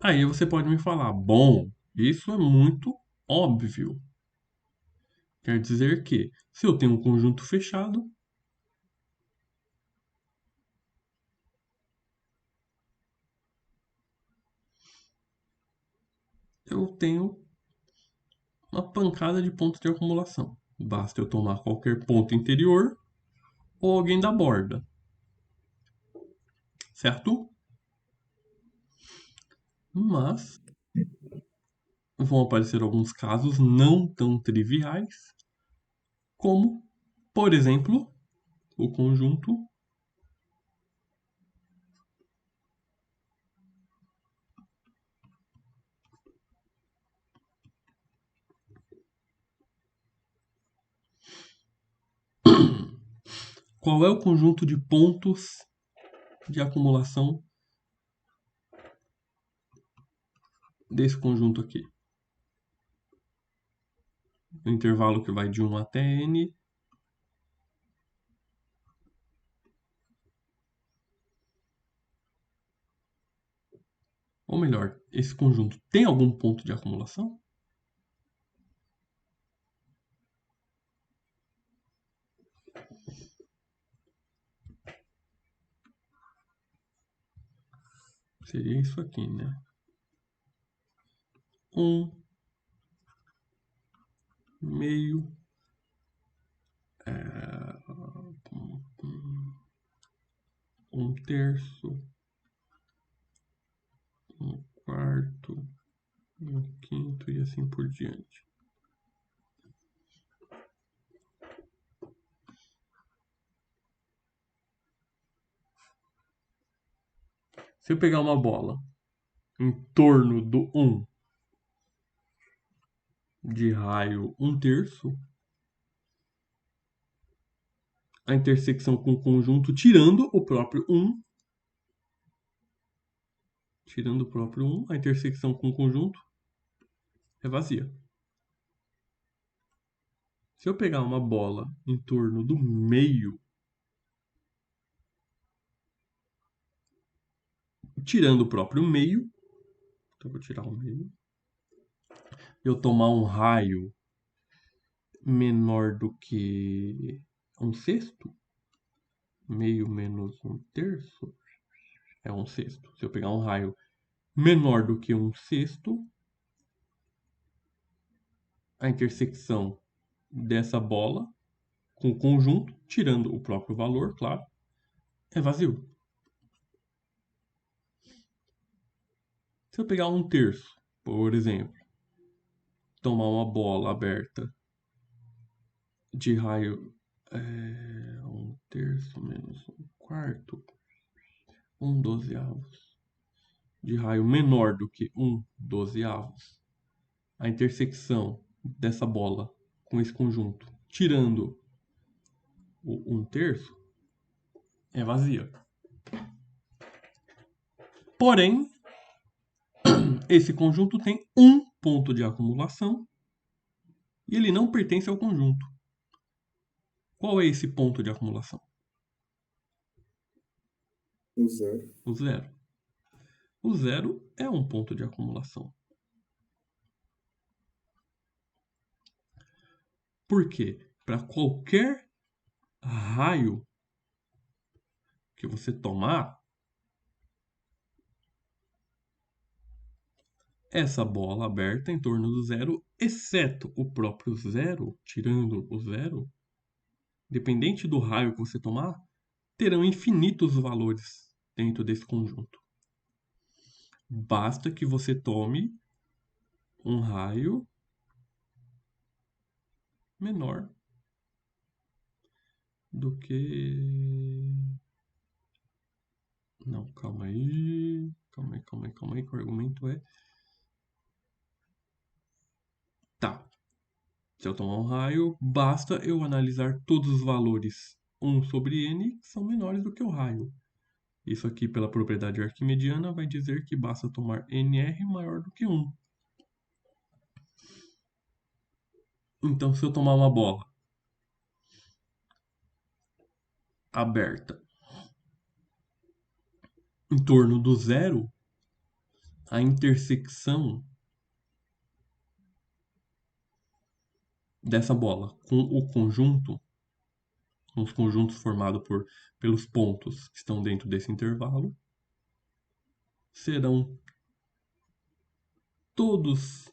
Aí você pode me falar, bom, isso é muito óbvio. Quer dizer que se eu tenho um conjunto fechado, eu tenho uma pancada de pontos de acumulação. Basta eu tomar qualquer ponto interior ou alguém da borda. Certo? Mas vão aparecer alguns casos não tão triviais, como, por exemplo, o conjunto qual é o conjunto de pontos de acumulação desse conjunto aqui? O intervalo que vai de 1 até n. Ou melhor, esse conjunto tem algum ponto de acumulação? Seria isso aqui, né? 1 meio, 1/3, 1/4, 1/5 e assim por diante. Se eu pegar uma bola em torno do 1 de raio 1/3, a intersecção com o conjunto, tirando o próprio 1, a intersecção com o conjunto é vazia. Se eu pegar uma bola em torno do meio, tirando o próprio meio, então vou tirar o meio, eu tomar um raio menor do que 1/6, meio menos 1/3 é 1/6. Se eu pegar um raio menor do que 1/6, a intersecção dessa bola com o conjunto, tirando o próprio valor, claro, é vazio. Se eu pegar 1/3, por exemplo, tomar uma bola aberta de raio 1/3 menos 1/4, 1/12 de raio menor do que 1/12, a intersecção dessa bola com esse conjunto, tirando o 1/3, é vazia. Porém, esse conjunto tem um ponto de acumulação e ele não pertence ao conjunto. Qual é esse ponto de acumulação? O zero. O zero. O zero é um ponto de acumulação. Por quê? Para qualquer raio que você tomar, essa bola aberta em torno do zero, exceto o próprio zero, tirando o zero, dependente do raio que você tomar, terão infinitos valores dentro desse conjunto. Basta que você tome um raio menor do que... Não, calma aí, que o argumento é... Tá, se eu tomar um raio, basta eu analisar todos os valores 1 sobre n que são menores do que o raio. Isso aqui, pela propriedade arquimediana, vai dizer que basta tomar nr maior do que 1. Então, se eu tomar uma bola aberta em torno do zero, a intersecção dessa bola com o conjunto, com os conjuntos formados pelos pontos que estão dentro desse intervalo, serão todos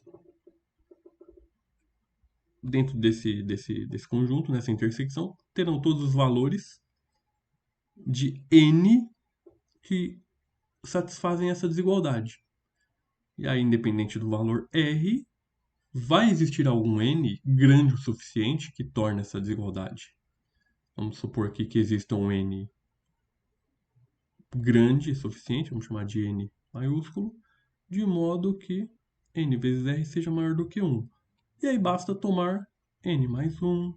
dentro desse conjunto, nessa intersecção, terão todos os valores de n que satisfazem essa desigualdade. E aí, independente do valor r, vai existir algum n grande o suficiente que torne essa desigualdade. Vamos supor aqui que exista um n grande o suficiente, vamos chamar de n maiúsculo, de modo que n vezes r seja maior do que 1. E aí basta tomar n mais 1,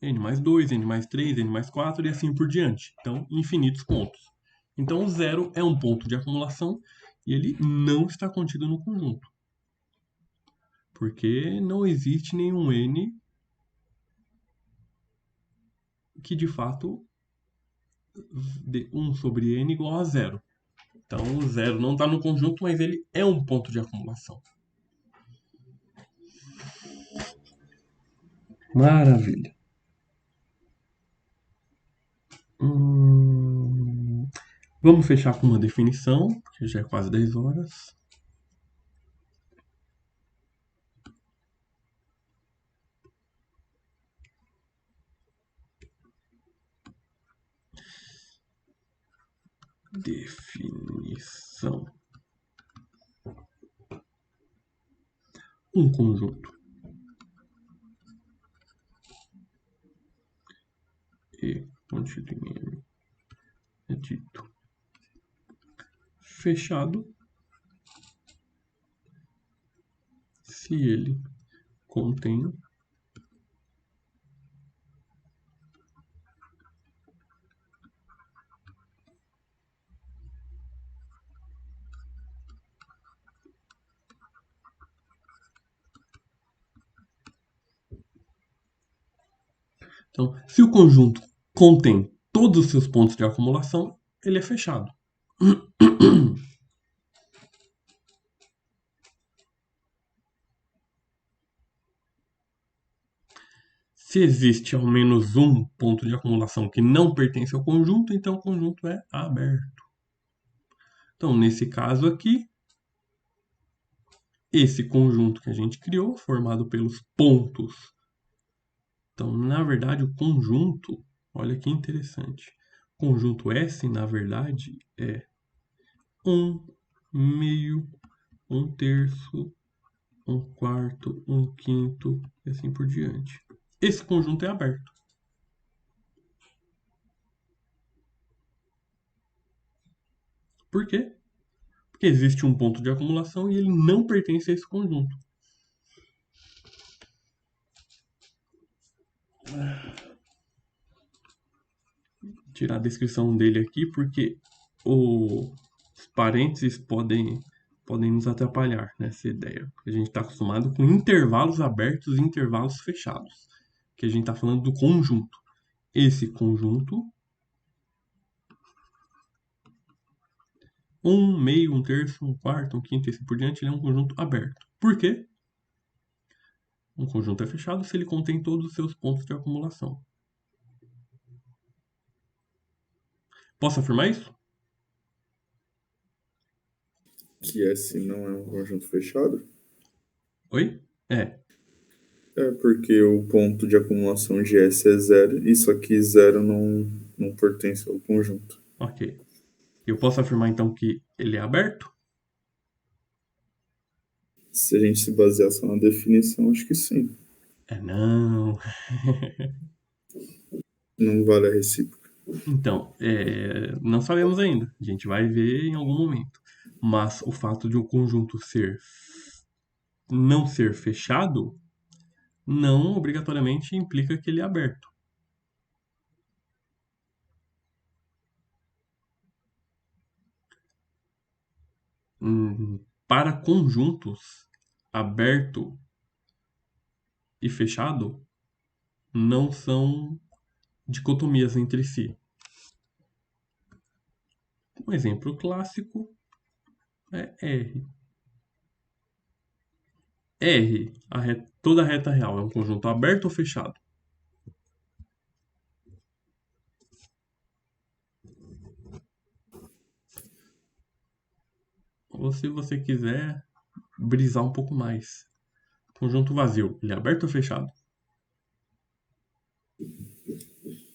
n mais 2, n mais 3, n mais 4 e assim por diante. Então, infinitos pontos. Então, o zero é um ponto de acumulação e ele não está contido no conjunto. Porque não existe nenhum n que, de fato, dê 1 sobre n igual a zero. Então, o zero não está no conjunto, mas ele é um ponto de acumulação. Maravilha. Vamos fechar com uma definição, porque já é quase 10 horas. Definição. Um conjunto e pontilíneo é dito fechado se ele contém Então, se o conjunto contém todos os seus pontos de acumulação, ele é fechado. Se existe ao menos um ponto de acumulação que não pertence ao conjunto, então o conjunto é aberto. Então, nesse caso aqui, esse conjunto que a gente criou, formado pelos pontos. Então, na verdade, o conjunto, olha que interessante. O conjunto S, na verdade, é 1/2, 1/3, 1/4, 1/5 e assim por diante. Esse conjunto é aberto. Por quê? Porque existe um ponto de acumulação e ele não pertence a esse conjunto. Tirar a descrição dele aqui porque os parênteses podem nos atrapalhar nessa ideia. A gente está acostumado com intervalos abertos e intervalos fechados, que a gente está falando do conjunto. Esse conjunto, 1/2, 1/3, 1/4, 1/5 e assim por diante, ele é um conjunto aberto. Por quê? Um conjunto é fechado se ele contém todos os seus pontos de acumulação. Posso afirmar isso? Que S não é um conjunto fechado? Oi? É. É porque o ponto de acumulação de S é 0, e só que 0 não pertence ao conjunto. Ok. Eu posso afirmar então que ele é aberto? Se a gente se basear só na definição, acho que sim. É não. Não vale a recíproca. Então, não sabemos ainda. A gente vai ver em algum momento. Mas o fato de um conjunto não ser fechado não obrigatoriamente implica que ele é aberto. Para conjuntos, aberto e fechado não são dicotomias entre si. Um exemplo clássico é R. R, toda reta real é um conjunto aberto ou fechado? Ou se você quiser brisar um pouco mais. Conjunto vazio, ele é aberto ou fechado?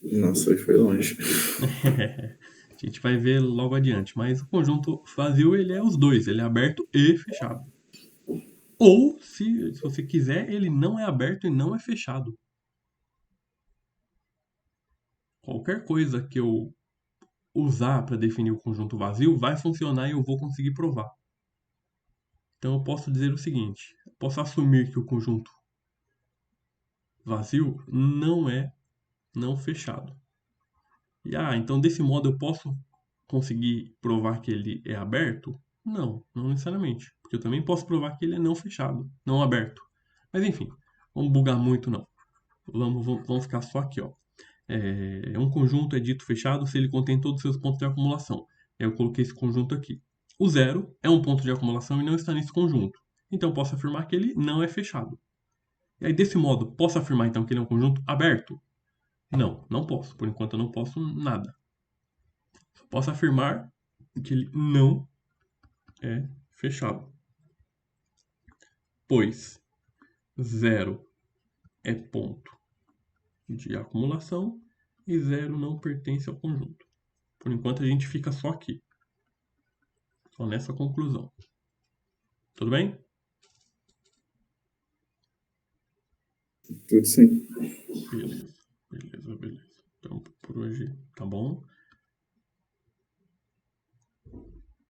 Nossa, aí foi longe. A gente vai ver logo adiante, mas o conjunto vazio ele é os dois, ele é aberto e fechado. Ou, se você quiser, ele não é aberto e não é fechado. Qualquer coisa que eu usar para definir o conjunto vazio vai funcionar e eu vou conseguir provar. Então eu posso dizer o seguinte: eu posso assumir que o conjunto vazio não é não fechado. E então desse modo eu posso conseguir provar que ele é aberto? Não necessariamente, porque eu também posso provar que ele é não fechado, não aberto. Mas enfim, vamos bugar muito não. Vamos ficar só aqui, ó. Um conjunto é dito fechado se ele contém todos os seus pontos de acumulação. Eu coloquei esse conjunto aqui. O zero é um ponto de acumulação e não está nesse conjunto. Então eu posso afirmar que ele não é fechado. E aí, desse modo, posso afirmar então que ele é um conjunto aberto? Não posso. Por enquanto eu não posso nada. Só posso afirmar que ele não é fechado, pois 0 é ponto de acumulação e 0 não pertence ao conjunto. Por enquanto a gente fica só aqui, só nessa conclusão. Tudo bem? Tudo sim. Beleza. Então por hoje tá bom.